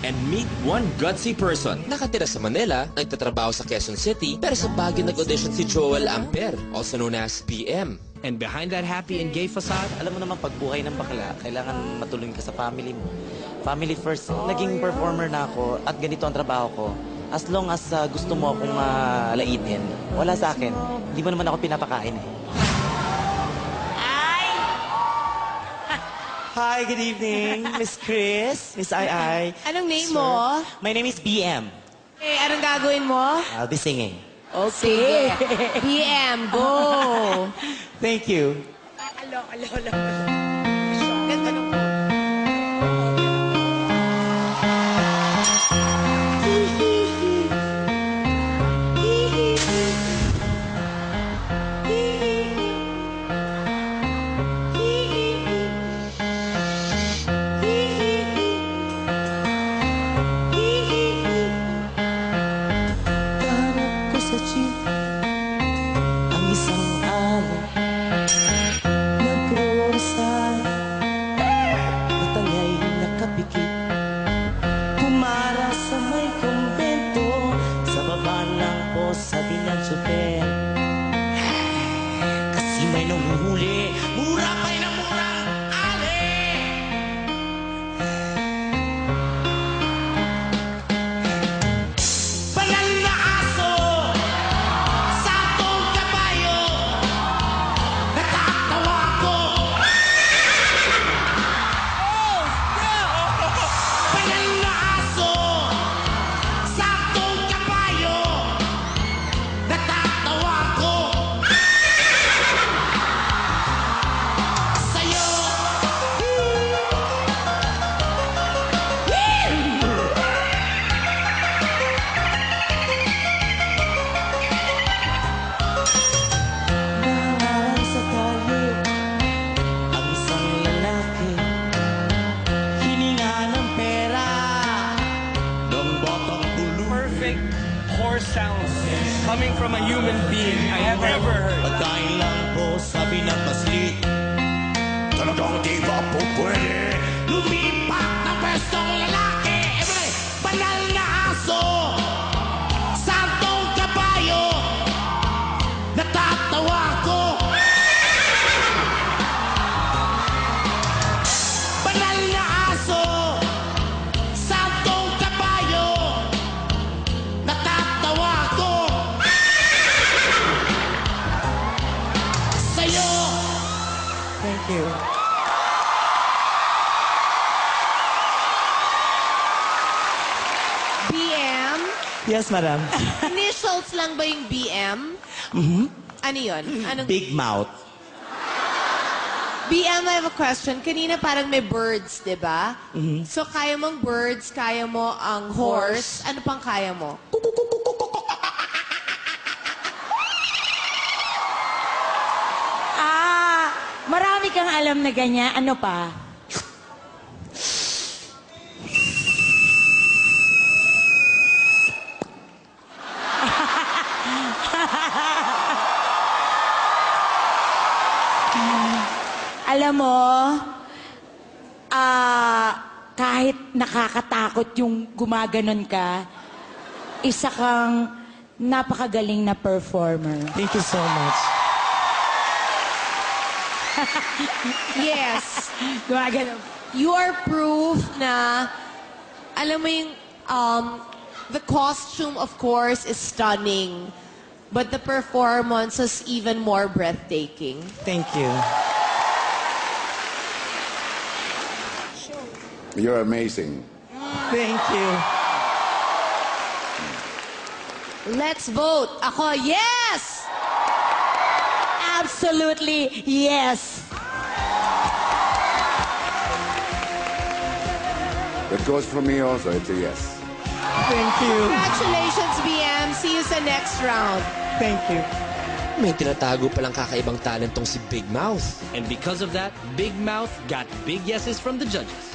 and meet one gutsy person. Nakatira sa Manila, nagtatrabaho sa Quezon City, pero sa Baguio nag-audition si Joel Amper, also known as BM. And behind that happy and gay facade, Alam mo naman, pag buhay ng bakla, kailangan matulungan ka sa family mo. Family first. Naging performer na ako at ganito ang trabaho ko. As long as gusto mo akong malaitin, wala sa akin. Hindi mo naman ako pinapakain eh. Hi, good evening, Miss Chris, Miss Ai. Anong name mo? My name is BM. Eh, anong gagawin mo? I'll be singing. Okay. PM, go! Thank you. Ganda nung... Hanap ko sa jeep ang isang araw. Nagro-rosal at angay nakapikit. Pumara sa may kumbento, sa baba ng bus sabi ng tsuper. Kasi may nanguhuli, mura pa ng murang ali. Banal na aso, sakong kabayo, natatawa ko. Banal na aso, sakong kabayo, natatawa ko. Sa'yo. Naharang sa kalye ang isang lalaki, hininga ng pera ng batang bulu. Perfect horse sounds coming from a human being I have ever heard. Pagkain lang po sabi ng paslit, talagang di ba po pwede lumipat ng pwestong lalaki? Everybody, banal na aso, santong kabayo, natatawa ko. Banal na aso, santong kabayo, natatawa ko. Sa'yo. Thank you. BM? Yes, madam. Initials lang ba yung BM? Ano yun? Anong... Big mouth. BM, I have a question. Kanina parang may birds, di ba? So, kaya mong birds, kaya mo ang horse. Ano pang kaya mo? Marami kang alam na ganyan. Ano pa? Alam mo, kahit nakakatakot yung gumaganon ka, isa kang napakagaling na performer. Thank you so much. Yes. Gumaganon. You are proof na, alam mo yung, the costume, of course, is stunning. But the performance is even more breathtaking. Thank you. You're amazing. Thank you. Let's vote. Ako, yes! Absolutely, yes. It goes for me also. It's a yes. Thank you. Congratulations, BM. See you sa next round. Thank you. May tinatago palang kakaibang talentong si Big Mouth. and because of that, Big Mouth got big yeses from the judges.